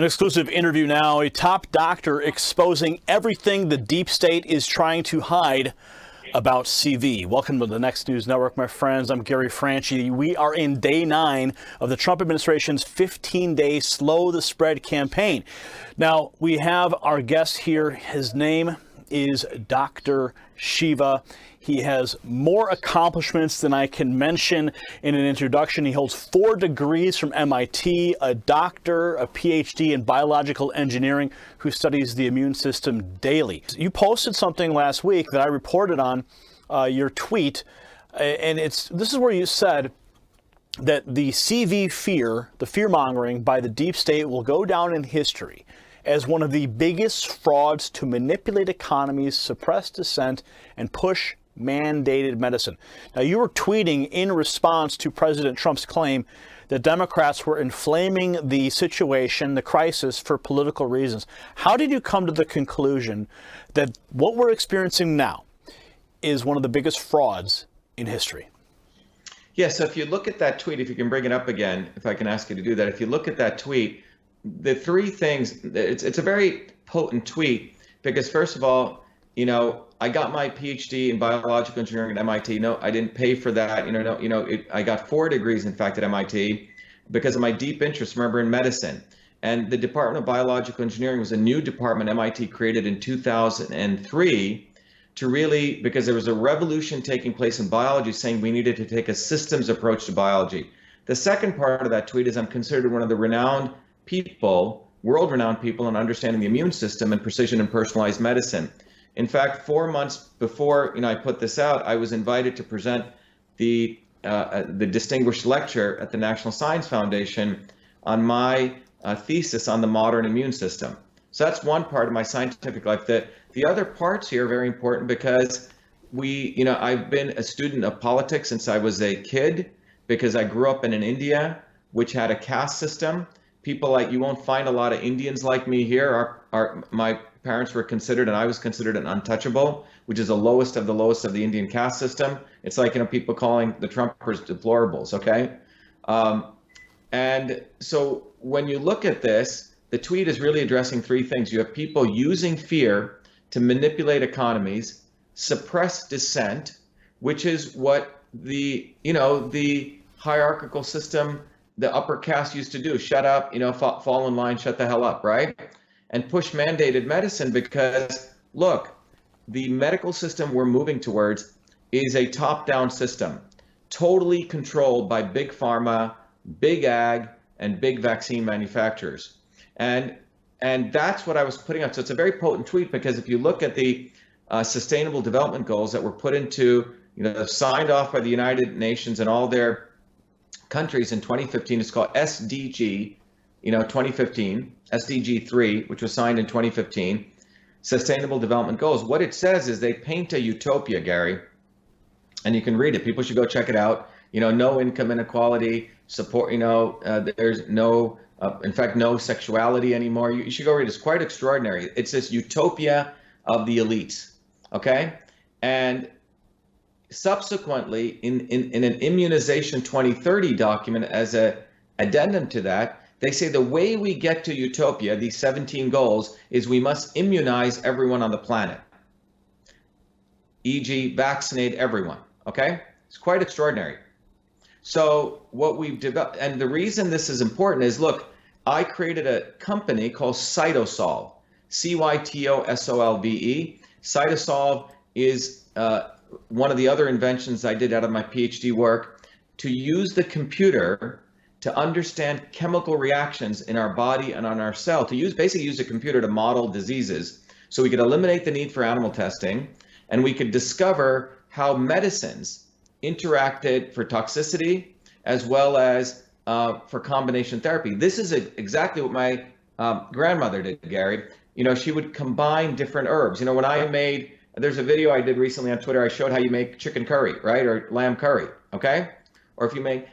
An exclusive interview now, a top doctor exposing everything the deep state is trying to hide about CV. Welcome to the Next News Network, my friends. I'm Gary Franchi. We are in day 9 of the Trump administration's 15-day Slow the Spread campaign. Now, we have our guest here. His name is Dr. Shiva. He has more accomplishments than I can mention in an introduction. He holds 4 degrees from MIT, a doctor, a PhD in biological engineering, who studies the immune system daily. You posted something last week that I reported on, your tweet, and this is where you said that the CV fear, the fear-mongering by the deep state, will go down in history as one of the biggest frauds to manipulate economies, suppress dissent, and push mandated medicine. Now, you were tweeting in response to President Trump's claim that Democrats were inflaming the situation, the crisis, for political reasons. How did you come to the conclusion that what we're experiencing now is one of the biggest frauds in history? Yeah, so if you look at that tweet, if you can bring it up again, if I can ask you to do that, if you look at that tweet, the 3 things, it's a very potent tweet because, first of all, I got my PhD in biological engineering at MIT. No, I didn't pay for that. I got 4 degrees, in fact, at MIT because of my deep interest, remember, in medicine. And the Department of Biological Engineering was a new department MIT created in 2003 to really, because there was a revolution taking place in biology saying we needed to take a systems approach to biology. The second part of that tweet is I'm considered one of the renowned people, world-renowned people in understanding the immune system and precision and personalized medicine. In fact, 4 months before I put this out, I was invited to present the distinguished lecture at the National Science Foundation on my thesis on the modern immune system. So that's one part of my scientific life. The other parts here are very important because I've been a student of politics since I was a kid because I grew up in India, which had a caste system. People you won't find a lot of Indians like me here. My parents were considered, and I was considered, an untouchable, which is the lowest of the Indian caste system. It's like, people calling the Trumpers deplorables, okay? And so when you look at this, the tweet is really addressing 3 things. You have people using fear to manipulate economies, suppress dissent, which is what the hierarchical system, the upper caste used to do. Shut up, fall in line, shut the hell up, right? And push mandated medicine because, look, the medical system we're moving towards is a top-down system, totally controlled by big pharma, big ag, and big vaccine manufacturers. And that's what I was putting out. So it's a very potent tweet because if you look at the Sustainable Development Goals that were put into, signed off by the United Nations and all their countries in 2015, it's called SDG, 2015, SDG 3, which was signed in 2015, Sustainable Development Goals. What it says is they paint a utopia, Gary, and you can read it. People should go check it out. No income inequality, support, there's no, in fact, no sexuality anymore. You should go read it. It's quite extraordinary. It's this utopia of the elites, okay? And subsequently, in an Immunization 2030 document as an addendum to that, they say the way we get to utopia, these 17 goals, is we must immunize everyone on the planet, e.g. vaccinate everyone, okay? It's quite extraordinary. So what we've developed, and the reason this is important is, look, I created a company called Cytosolve, Cytosolve. Cytosolve is one of the other inventions I did out of my PhD work to use the computer to understand chemical reactions in our body and on our cell, basically use a computer to model diseases so we could eliminate the need for animal testing and we could discover how medicines interacted for toxicity as well as for combination therapy. This is exactly what my grandmother did, Gary. She would combine different herbs. When I made, there's a video I did recently on Twitter, I showed how you make chicken curry, right? Or lamb curry, okay? Or if you make,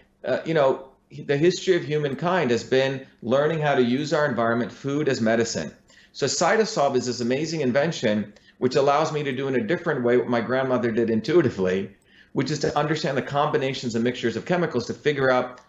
the history of humankind has been learning how to use our environment, food as medicine. So Cytosolve is this amazing invention which allows me to do in a different way what my grandmother did intuitively, which is to understand the combinations and mixtures of chemicals to figure out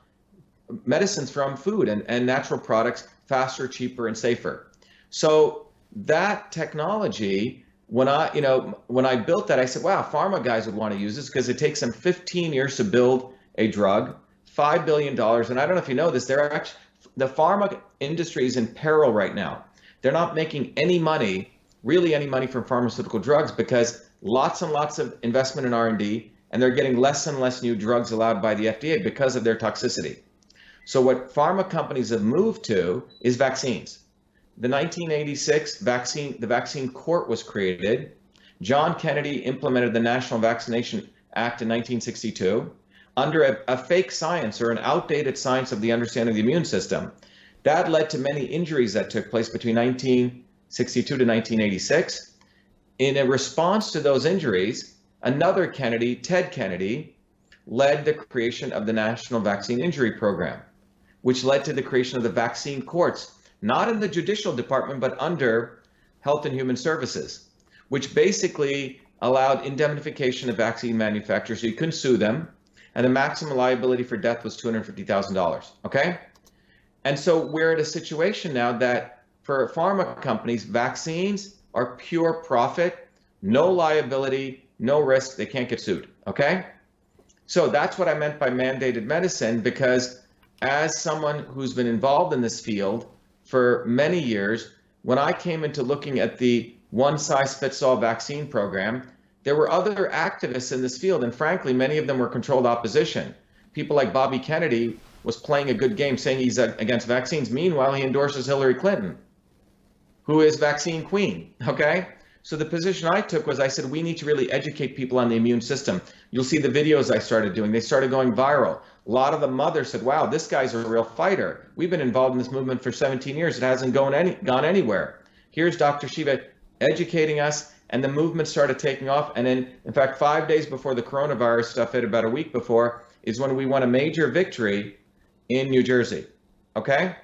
medicines from food and natural products faster, cheaper, and safer. So that technology, when I built that, I said, wow, pharma guys would want to use this because it takes them 15 years to build a drug, $5 billion. And I don't know if you know this, the pharma industry is in peril right now. They're not making any money, really any money from pharmaceutical drugs, because lots and lots of investment in R&D, and they're getting less and less new drugs allowed by the FDA because of their toxicity. So what pharma companies have moved to is vaccines. The 1986 the vaccine court was created. John Kennedy implemented the National Vaccination Act in 1962 under a fake science or an outdated science of the understanding of the immune system. That led to many injuries that took place between 1962 to 1986. In a response to those injuries, another Kennedy, Ted Kennedy, led the creation of the National Vaccine Injury Program, which led to the creation of the vaccine courts, not in the judicial department, but under Health and Human Services, which basically allowed indemnification of vaccine manufacturers so you couldn't sue them, and the maximum liability for death was $250,000, okay? And so we're at a situation now that for pharma companies, vaccines are pure profit, no liability, no risk, they can't get sued, okay? So that's what I meant by mandated medicine, because as someone who's been involved in this field for many years, when I came into looking at the one-size-fits-all vaccine program, there were other activists in this field, and frankly, many of them were controlled opposition. People like Bobby Kennedy was playing a good game saying he's against vaccines. Meanwhile, he endorses Hillary Clinton, who is vaccine queen, okay? So the position I took was I said, we need to really educate people on the immune system. You'll see the videos I started doing. They started going viral. A lot of the mothers said, wow, this guy's a real fighter. We've been involved in this movement for 17 years. It hasn't gone anywhere. Here's Dr. Shiva educating us, and the movement started taking off. And in fact, 5 days before the coronavirus stuff hit, about a week before, is when we won a major victory in New Jersey, okay,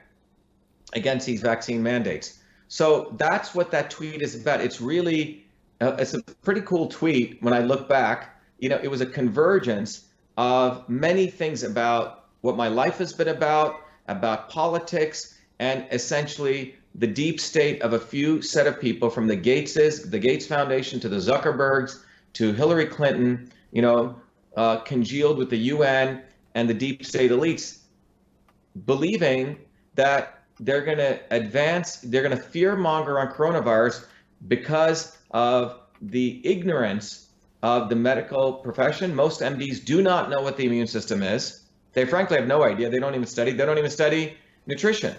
against these vaccine mandates. So that's what that tweet is about. It's really, it's a pretty cool tweet when I look back. You know, it was a convergence of many things about what my life has been about politics, and essentially the deep state of a few set of people, from the Gates Foundation to the Zuckerbergs to Hillary Clinton, congealed with the UN and the deep state elites, believing that they're going to advance, they're going to fear monger on coronavirus because of the ignorance of the medical profession. Most MDs do not know what the immune system is. They frankly have no idea. They don't even study nutrition.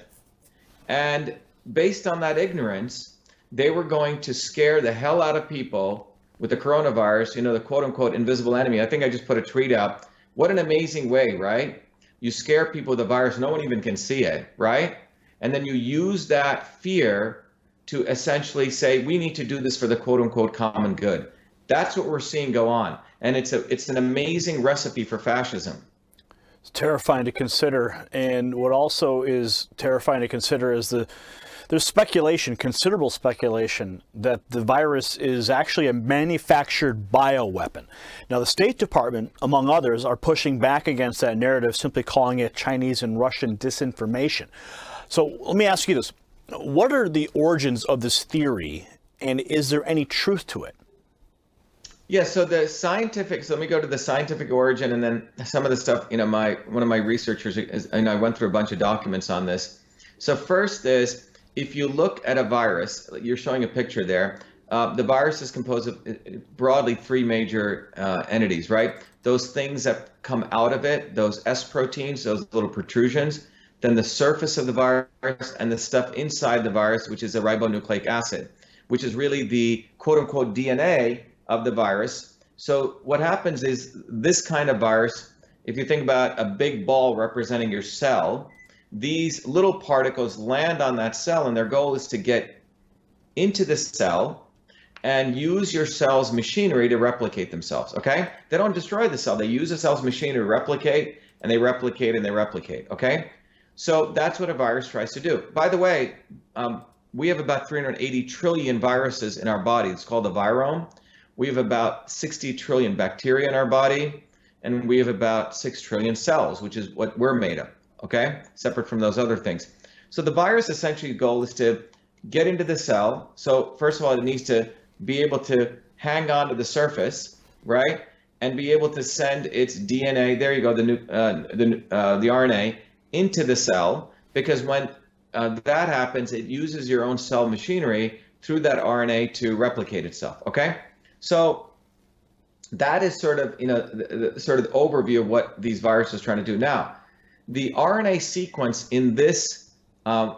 And based on that ignorance, they were going to scare the hell out of people with the coronavirus, the quote unquote invisible enemy. I think I just put a tweet out. What an amazing way, right? You scare people with a virus, no one even can see it, right? And then you use that fear to essentially say, we need to do this for the quote unquote common good. That's what we're seeing go on. And it's an amazing recipe for fascism. It's terrifying to consider. And what also is terrifying to consider is there's speculation, considerable speculation, that the virus is actually a manufactured bioweapon. Now, the State Department, among others, are pushing back against that narrative, simply calling it Chinese and Russian disinformation. So let me ask you this. What are the origins of this theory, and is there any truth to it? Yeah, so let me go to the scientific origin, and then some of the stuff, one of my researchers, I went through a bunch of documents on this. So first is, if you look at a virus, you're showing a picture there, the virus is composed of broadly three major entities, right? Those things that come out of it, those S proteins, those little protrusions, then the surface of the virus, and the stuff inside the virus, which is a ribonucleic acid, which is really the quote unquote DNA of the virus. So what happens is, this kind of virus, if you think about a big ball representing your cell, these little particles land on that cell, and their goal is to get into the cell and use your cell's machinery to replicate themselves, okay? They don't destroy the cell. They use the cell's machinery to replicate, and they replicate, and they replicate, okay? So that's what a virus tries to do. By the way, we have about 380 trillion viruses in our body. It's called the virome. We have about 60 trillion bacteria in our body, and we have about 6 trillion cells, which is what we're made of, okay? Separate from those other things. So the virus essentially goal is to get into the cell. So first of all, it needs to be able to hang on to the surface, right? And be able to send its DNA, there you go, the RNA into the cell, because when that happens, it uses your own cell machinery through that RNA to replicate itself, okay? So that is sort of, the sort of overview of what these viruses are trying to do. Now, the RNA sequence in this, and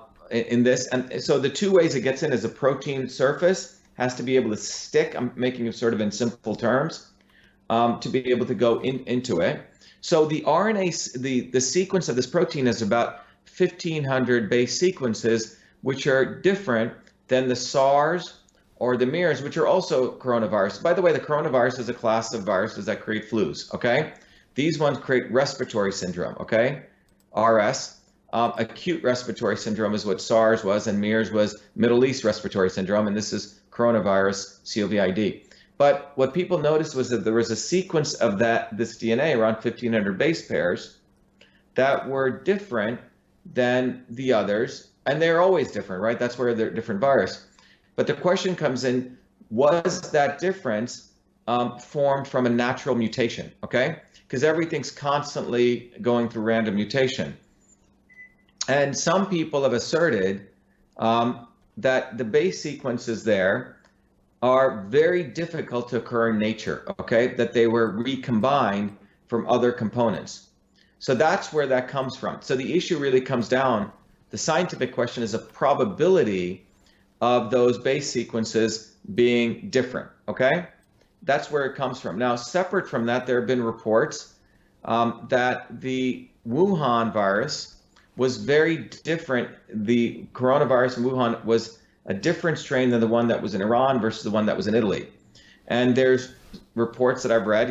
so the two ways it gets in is a protein surface has to be able to stick. I'm making it sort of in simple terms, to be able to go into it. So the RNA, the sequence of this protein is about 1,500 base sequences, which are different than the SARS or the MERS, which are also coronavirus. By the way, the coronavirus is a class of viruses that create flus, okay? These ones create respiratory syndrome, okay? RS. Acute respiratory syndrome is what SARS was, and MERS was Middle East respiratory syndrome, and this is coronavirus, COVID. But what people noticed was that there was a sequence of this DNA, around 1,500 base pairs, that were different than the others, and they're always different, right? That's where they're different virus. But the question comes in, was that difference formed from a natural mutation, okay? Because everything's constantly going through random mutation. And some people have asserted that the base sequences there are very difficult to occur in nature, okay? That they were recombined from other components. So that's where that comes from. So the issue really comes down, the scientific question is a probability of those base sequences being different, okay? That's where it comes from. Now, separate from that, there have been reports that the Wuhan virus was very different. The coronavirus in Wuhan was a different strain than the one that was in Iran versus the one that was in Italy. And there's reports that I've read,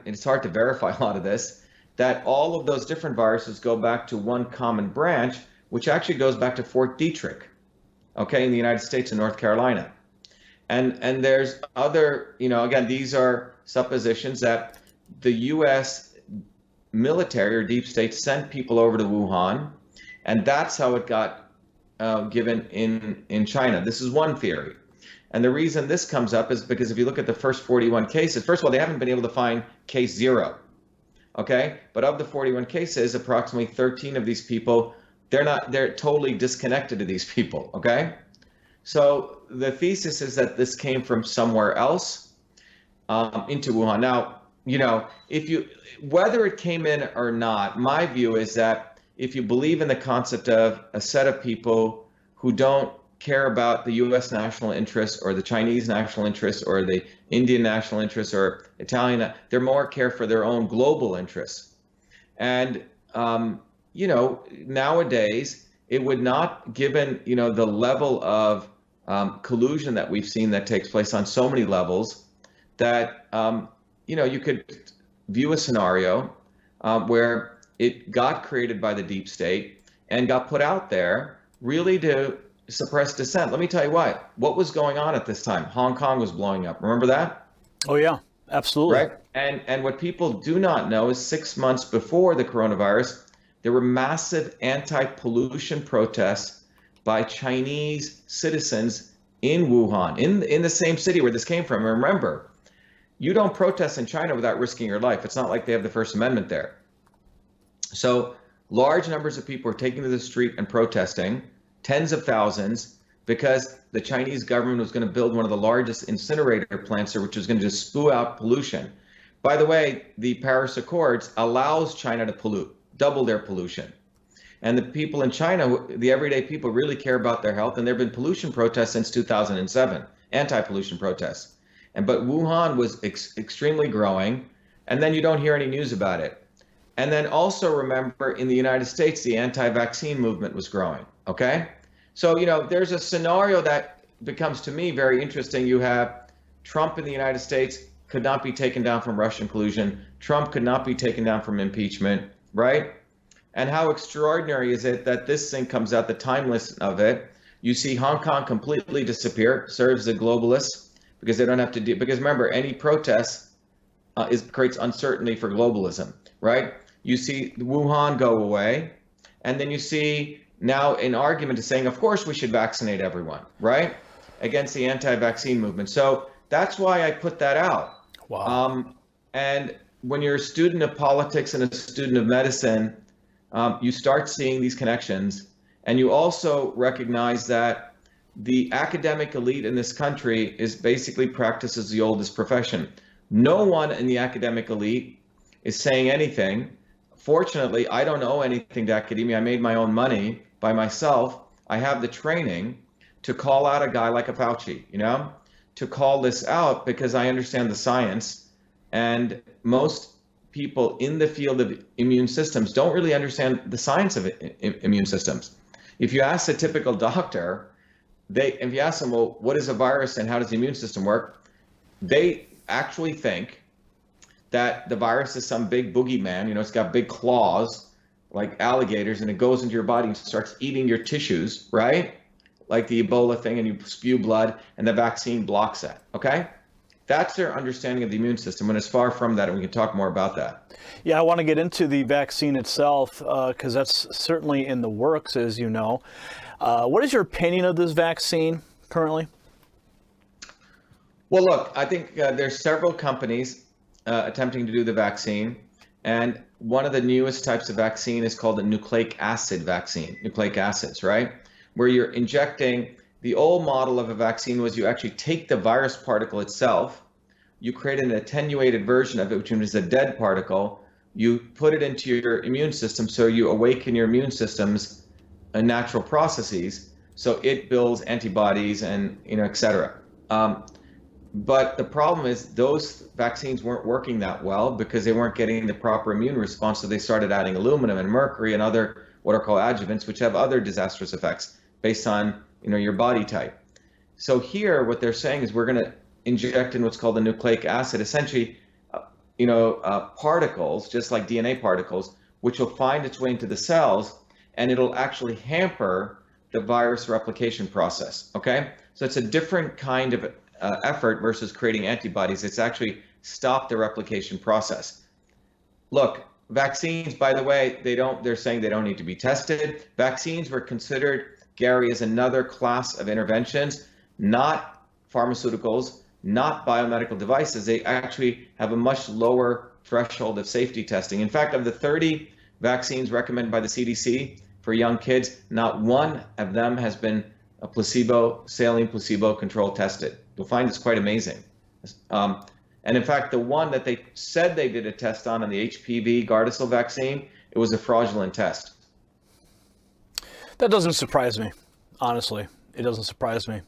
it's hard to verify a lot of this, that all of those different viruses go back to one common branch, which actually goes back to Fort Detrick, okay, in the United States and North Carolina. And there's other, again, these are suppositions that the US military or deep state sent people over to Wuhan, and that's how it got given in China. This is one theory. And the reason this comes up is because if you look at the first 41 cases, first of all, they haven't been able to find case 0, okay? But of the 41 cases, approximately 13 of these people, they're totally disconnected to these people, okay? So the thesis is that this came from somewhere else into Wuhan. Now, whether it came in or not, my view is that if you believe in the concept of a set of people who don't care about the US national interest or the Chinese national interest or the Indian national interest or Italian, they're more care for their own global interests. And, nowadays, it would not, given, the level of collusion that we've seen that takes place on so many levels, that, you could view a scenario where it got created by the deep state and got put out there really to suppress dissent. Let me tell you what was going on at this time. Hong Kong was blowing up. Remember that? Oh, yeah, absolutely. Right. And what people do not know is 6 months before the coronavirus, there were massive anti-pollution protests by Chinese citizens in Wuhan, in the same city where this came from. And remember, you don't protest in China without risking your life. It's not like they have the First Amendment there. So large numbers of people are taking to the street and protesting, tens of thousands, because the Chinese government was going to build one of the largest incinerator plants there, which was going to just spew out pollution. By the way, the Paris Accords allows China to pollute, double their pollution. And the people in China, the everyday people, really care about their health, and there have been pollution protests since 2007, anti-pollution protests. But Wuhan was extremely growing, and then you don't hear any news about it. And then also remember, in the United States, the anti-vaccine movement was growing, okay? So, there's a scenario that becomes, to me, very interesting. You have Trump in the United States could not be taken down from Russian collusion. Trump could not be taken down from impeachment, right? And how extraordinary is it that this thing comes out, the timeless of it. You see Hong Kong completely disappear, serves the globalists, because they don't have to do, because remember, any protest creates uncertainty for globalism, right? You see Wuhan go away, and then you see now an argument is saying, of course we should vaccinate everyone, right? Against the anti-vaccine movement. So that's why I put that out. Wow. And when you're a student of politics and a student of medicine, you start seeing these connections, and you also recognize that the academic elite in this country is basically practices the oldest profession. No one in the academic elite is saying anything. Fortunately, I don't owe anything to academia. I made my own money by myself. I have the training to call out a guy like a Fauci, to call this out because I understand the science. And most people in the field of immune systems don't really understand the science of immune systems. If you ask a typical doctor, if you ask them, well, what is a virus and how does the immune system work? They actually think that the virus is some big boogeyman, it's got big claws like alligators, and it goes into your body and starts eating your tissues, right? Like the Ebola thing, and you spew blood, and the vaccine blocks that, okay? That's their understanding of the immune system, and it's far from that, and we can talk more about that. Yeah, I want to get into the vaccine itself because that's certainly in the works, as you know. What is your opinion of this vaccine currently? Well, look, I think there's several companies attempting to do the vaccine, and one of the newest types of vaccine is called a nucleic acid vaccine, nucleic acids, right? Where you're injecting. The old model of a vaccine was you actually take the virus particle itself, you create an attenuated version of it, which is a dead particle, you put it into your immune system, so you awaken your immune system's natural processes, so it builds antibodies and et cetera. But the problem is those vaccines weren't working that well because they weren't getting the proper immune response, so they started adding aluminum and mercury and other what are called adjuvants, which have other disastrous effects based on your body type. So here, what they're saying is we're going to inject in what's called a nucleic acid, essentially, particles, just like DNA particles, which will find its way into the cells, and it'll actually hamper the virus replication process. Okay, so it's a different kind of effort versus creating antibodies. It's actually stop the replication process. Look, vaccines, by the way, they're saying they don't need to be tested. Vaccines were considered, Gary, is another class of interventions, not pharmaceuticals, not biomedical devices. They actually have a much lower threshold of safety testing. In fact, of the 30 vaccines recommended by the CDC for young kids, not one of them has been a saline placebo control tested. You'll find it's quite amazing. And in fact, the one that they said they did a test on the HPV Gardasil vaccine, it was a fraudulent test. That doesn't surprise me, honestly. It doesn't surprise me.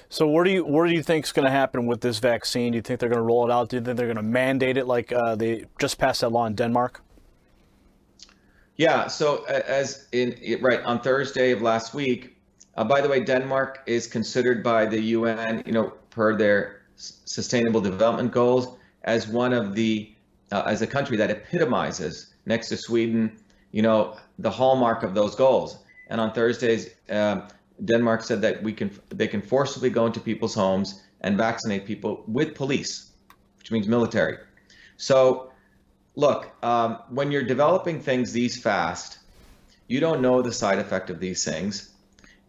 So what do you think is going to happen with this vaccine? Do you think they're going to roll it out? Do you think they're going to mandate it like they just passed that law in Denmark? Yeah, so right on Thursday of last week, by the way, Denmark is considered by the UN, per their Sustainable Development Goals, as one of as a country that epitomizes, next to Sweden, the hallmark of those goals. And on Thursdays, Denmark said that they can forcibly go into people's homes and vaccinate people with police, which means military. So, look, when you're developing things these fast, you don't know the side effect of these things.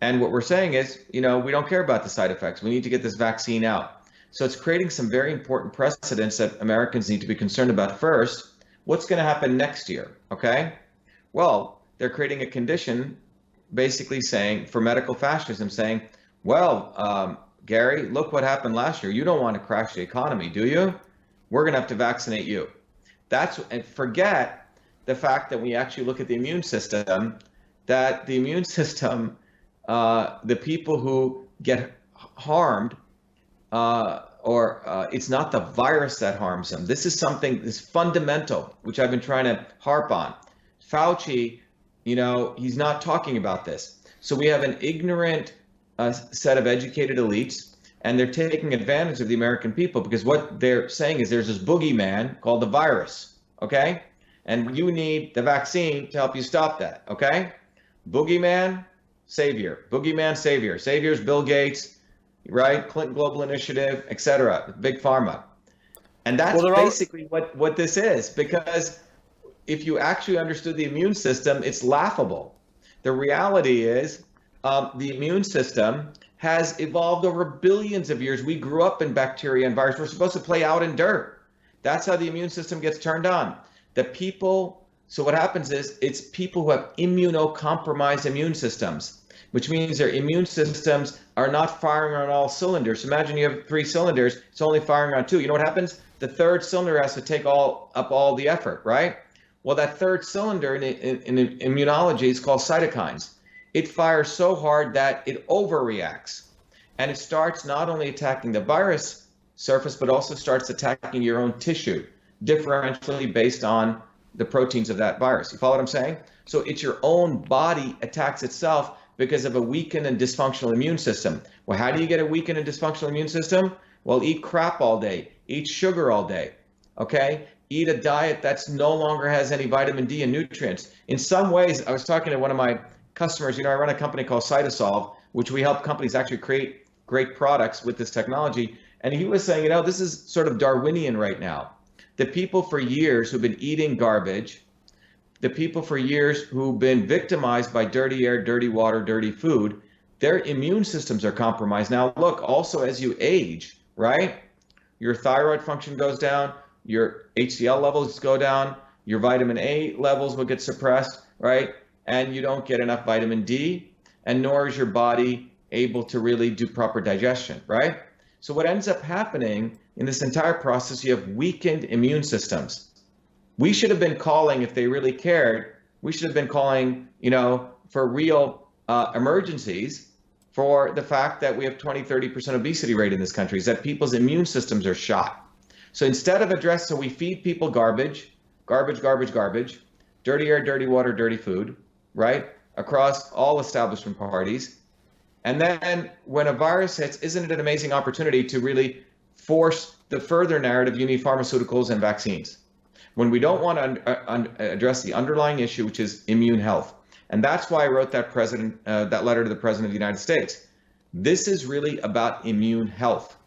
And what we're saying is, we don't care about the side effects. We need to get this vaccine out. So it's creating some very important precedents that Americans need to be concerned about. First, what's going to happen next year? Okay? Well, they're creating a condition basically saying, for medical fascism, saying, well, Gary, look what happened last year. You don't want to crash the economy, do you? We're going to have to vaccinate you. And forget the fact that we actually look at the immune system, that the immune system, the people who get harmed, it's not the virus that harms them. This is something that's fundamental, which I've been trying to harp on. Fauci, he's not talking about this. So we have an ignorant set of educated elites, and they're taking advantage of the American people because what they're saying is there's this boogeyman called the virus, okay? And you need the vaccine to help you stop that, okay? Boogeyman, savior. Boogeyman, savior. Savior's Bill Gates, right? Clinton Global Initiative, etc. Big Pharma. And that's basically what this is, because if you actually understood the immune system, it's laughable. The reality is the immune system has evolved over billions of years. We grew up in bacteria and viruses. We're supposed to play out in dirt. That's how the immune system gets turned on. So what happens is it's people who have immunocompromised immune systems, which means their immune systems are not firing on all cylinders. Imagine you have 3 cylinders, it's only firing on 2. You know what happens? The 3rd cylinder has to take up all the effort, right? Well, that 3rd cylinder in immunology is called cytokines. It fires so hard that it overreacts. And it starts not only attacking the virus surface, but also starts attacking your own tissue, differentially based on the proteins of that virus. You follow what I'm saying? So it's your own body attacks itself because of a weakened and dysfunctional immune system. Well, how do you get a weakened and dysfunctional immune system? Well, eat crap all day, eat sugar all day, okay? Eat a diet that's no longer has any vitamin D and nutrients. In some ways, I was talking to one of my customers, I run a company called Cytosolve, which we help companies actually create great products with this technology. And he was saying, this is sort of Darwinian right now. The people for years who've been eating garbage, the people for years who've been victimized by dirty air, dirty water, dirty food, their immune systems are compromised. Now, look, also as you age, right? Your thyroid function goes down, your HCl levels go down, your vitamin A levels will get suppressed, right? And you don't get enough vitamin D, and nor is your body able to really do proper digestion, right? So what ends up happening in this entire process, you have weakened immune systems. We should have been calling, if they really cared, we should have been calling, for real emergencies for the fact that we have 20-30% obesity rate in this country, is that people's immune systems are shot. So instead of so we feed people garbage, dirty air, dirty water, dirty food, right? Across all establishment parties. And then when a virus hits, isn't it an amazing opportunity to really force the further narrative? You need pharmaceuticals and vaccines. When we don't want to address the underlying issue, which is immune health. And that's why I wrote that letter to the President of the United States. This is really about immune health.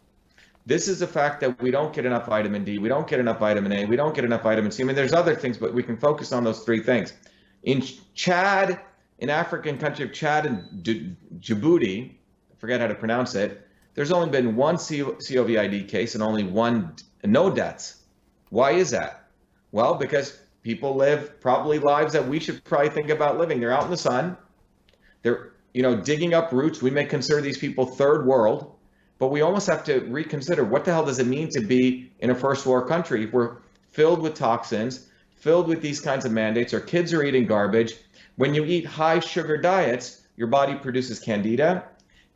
This is the fact that we don't get enough vitamin D, we don't get enough vitamin A, we don't get enough vitamin C. I mean, there's other things, but we can focus on those 3 things. In Chad, in African country of Chad and Djibouti, I forget how to pronounce it, there's only been 1 COVID case and only no deaths. Why is that? Well, because people live probably lives that we should probably think about living. They're out in the sun. They're, digging up roots. We may consider these people 3rd world, but we almost have to reconsider what the hell does it mean to be in a first world country if we're filled with toxins, filled with these kinds of mandates. Our kids are eating garbage. When you eat high sugar diets, your body produces candida.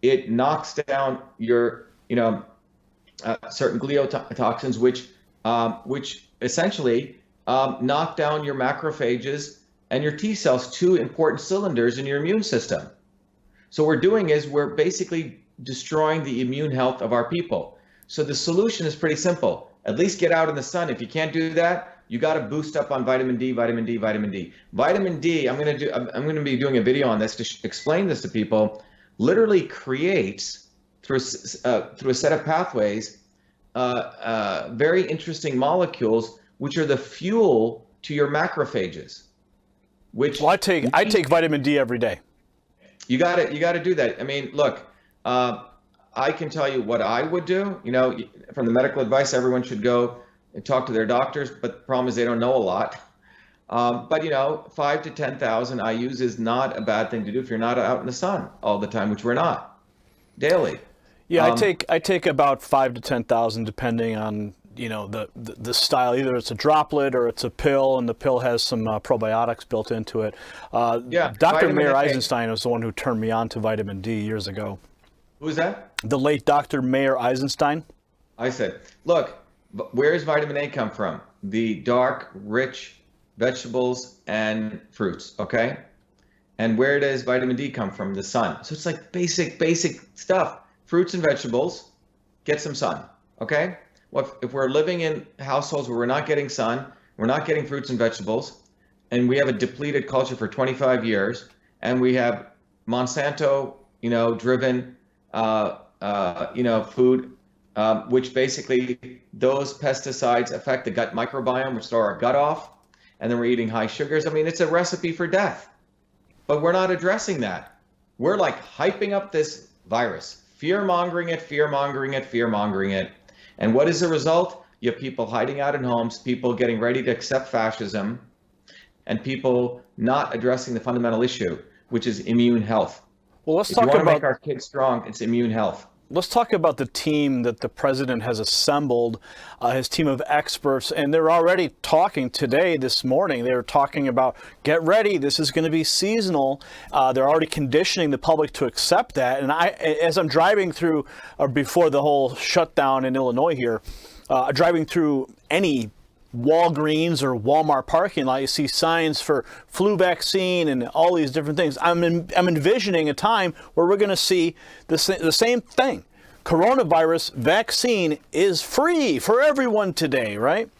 It knocks down your, certain gliotoxins, which essentially knock down your macrophages and your T cells, 2 important cylinders in your immune system. So what we're doing is we're basically destroying the immune health of our people. So the solution is pretty simple. At least get out in the sun. If you can't do that, you got to boost up on vitamin D, vitamin D, vitamin D. Vitamin D, I'm going to be doing a video on this to explain this to people, literally creates through a set of pathways very interesting molecules which are the fuel to your macrophages. Well, I take vitamin D every day. You got to do that. I mean, look, I can tell you what I would do. From the medical advice, everyone should go and talk to their doctors, but the problem is they don't know a lot. But 5 to 10,000 IUs is not a bad thing to do if you're not out in the sun all the time, which we're not daily. Yeah, I take about 5 to 10,000 depending on the style. Either it's a droplet or it's a pill, and the pill has some probiotics built into it. Dr. Mayer Eisenstein was the one who turned me on to vitamin D years ago. Who's that? The late Dr. Mayer Eisenstein. I said, look, where does vitamin A come from? The dark, rich vegetables and fruits, okay? And where does vitamin D come from? The sun. So it's like basic stuff. Fruits and vegetables, get some sun, okay? Well, if we're living in households where we're not getting sun, we're not getting fruits and vegetables, and we have a depleted culture for 25 years, and we have Monsanto, driven, food, which basically those pesticides affect the gut microbiome, which throw our gut off, and then we're eating high sugars. I mean, it's a recipe for death. But we're not addressing that. We're like hyping up this virus, fear-mongering it, fear-mongering it, fear-mongering it. And what is the result? You have people hiding out in homes, people getting ready to accept fascism, and people not addressing the fundamental issue, which is immune health. Well, let's If talk you want to about make our kids strong, it's immune health. Let's talk about the team that the president has assembled, his team of experts, and they're already talking today, this morning. They're talking about, get ready, this is going to be seasonal. They're already conditioning the public to accept that. And as I'm driving through, or before the whole shutdown in Illinois here, driving through any Walgreens or Walmart parking lot, you see signs for flu vaccine and all these different things. I'm envisioning a time where we're going to see the same thing. Coronavirus vaccine is free for everyone today, right?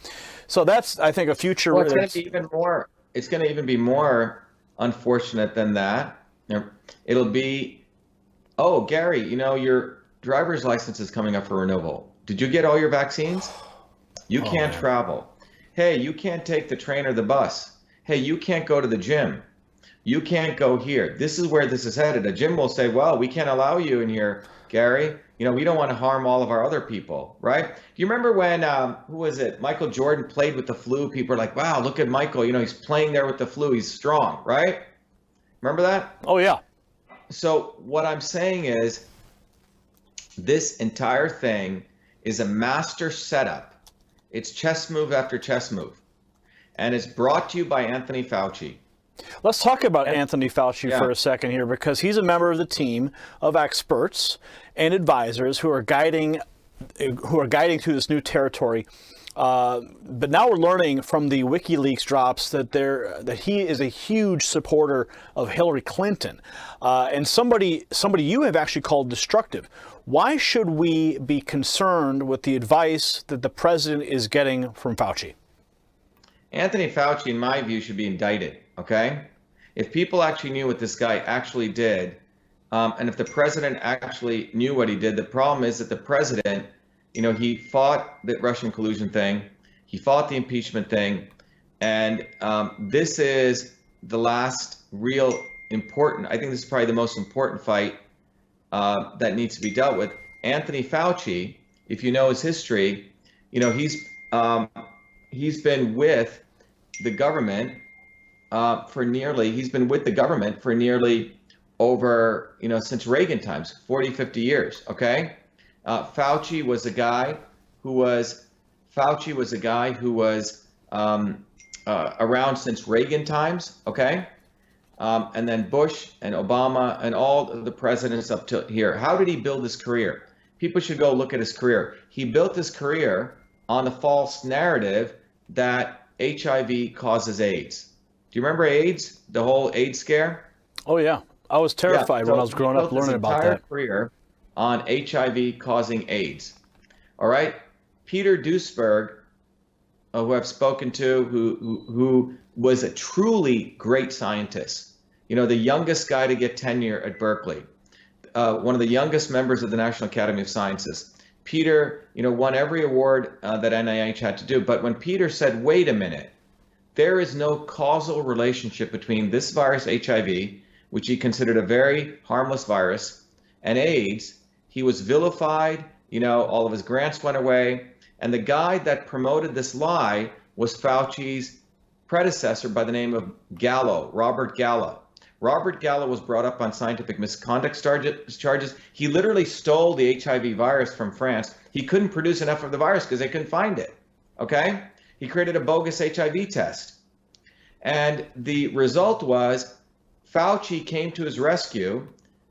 So that's, I think, a future. Well, it's going to be even more. It's going to even be more unfortunate than that. It'll be, oh, Gary, your driver's license is coming up for renewal. Did you get all your vaccines? You can't travel. Hey, you can't take the train or the bus. Hey, you can't go to the gym. You can't go here. This is where this is headed. A gym will say, well, we can't allow you in here, Gary. We don't want to harm all of our other people, right? Do you remember when, who was it? Michael Jordan played with the flu. People are like, wow, look at Michael. He's playing there with the flu. He's strong, right? Remember that? Oh, yeah. So what I'm saying is this entire thing is a master setup. It's chess move after chess move. And it's brought to you by Anthony Fauci. Let's talk about Anthony Fauci for a second here, because he's a member of the team of experts and advisors who are guiding through this new territory. But now we're learning from the WikiLeaks drops that he is a huge supporter of Hillary Clinton, and somebody you have actually called destructive. Why should we be concerned with the advice that the president is getting from Fauci? Anthony Fauci, in my view, should be indicted, okay? If people actually knew what this guy actually did, and if the president actually knew what he did, the problem is that the president, he fought the Russian collusion thing, he fought the impeachment thing, and this is the last real important, I think this is probably the most important fight that needs to be dealt with. Anthony Fauci, if you know his history, he's been with the government for nearly over, since Reagan times, 40, 50 years, okay? Fauci was a guy who was around since Reagan times, okay? And then Bush and Obama and all of the presidents up to here. How did he build his career? People should go look at his career. He built his career on the false narrative that HIV causes AIDS. Do you remember AIDS? The whole AIDS scare? Oh, yeah. I was terrified when I was growing up learning about that. He built his entire career on HIV causing AIDS. All right? Peter Duesberg, who I've spoken to, who was a truly great scientist, the youngest guy to get tenure at Berkeley, one of the youngest members of the National Academy of Sciences. Peter, won every award that NIH had to do. But when Peter said, wait a minute, there is no causal relationship between this virus, HIV, which he considered a very harmless virus, and AIDS, he was vilified, all of his grants went away. And the guy that promoted this lie was Fauci's predecessor by the name of Gallo, Robert Gallo. Robert Gallo was brought up on scientific misconduct charges. He literally stole the HIV virus from France. He couldn't produce enough of the virus because they couldn't find it, okay? He created a bogus HIV test. And the result was Fauci came to his rescue.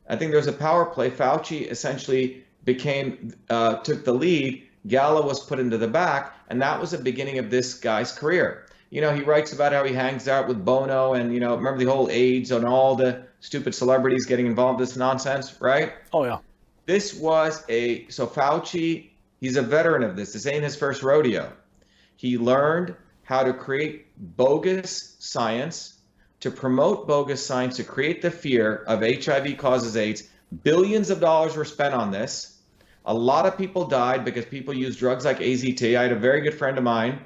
I think there was a power play. Fauci essentially took the lead. Gallo was put into the back, and that was the beginning of this guy's career. He writes about how he hangs out with Bono and, remember the whole AIDS and all the stupid celebrities getting involved in this nonsense, right? Oh, yeah. So Fauci, he's a veteran of this. This ain't his first rodeo. He learned how to create bogus science, to promote bogus science, to create the fear of HIV causes AIDS. Billions of dollars were spent on this. A lot of people died because people used drugs like AZT. I had a very good friend of mine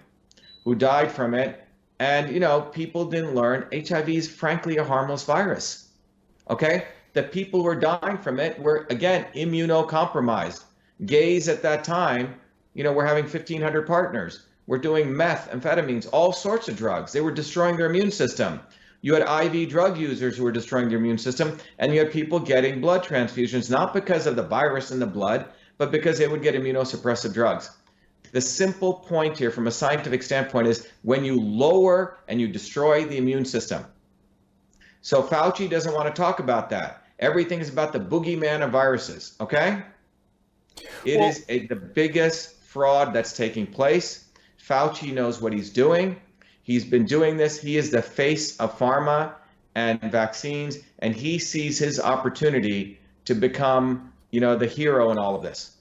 who died from it. And, people didn't learn HIV is frankly a harmless virus. Okay? The people who were dying from it were, again, immunocompromised. Gays at that time, were having 1,500 partners. We're doing meth, amphetamines, all sorts of drugs. They were destroying their immune system. You had IV drug users who were destroying their immune system, and you had people getting blood transfusions, not because of the virus in the blood, but because they would get immunosuppressive drugs. The simple point here from a scientific standpoint is when you lower and you destroy the immune system. So Fauci doesn't want to talk about that. Everything is about the boogeyman of viruses, okay? It is the biggest fraud that's taking place. Fauci knows what he's doing. He's been doing this. He is the face of pharma and vaccines, and he sees his opportunity to become, the hero in all of this.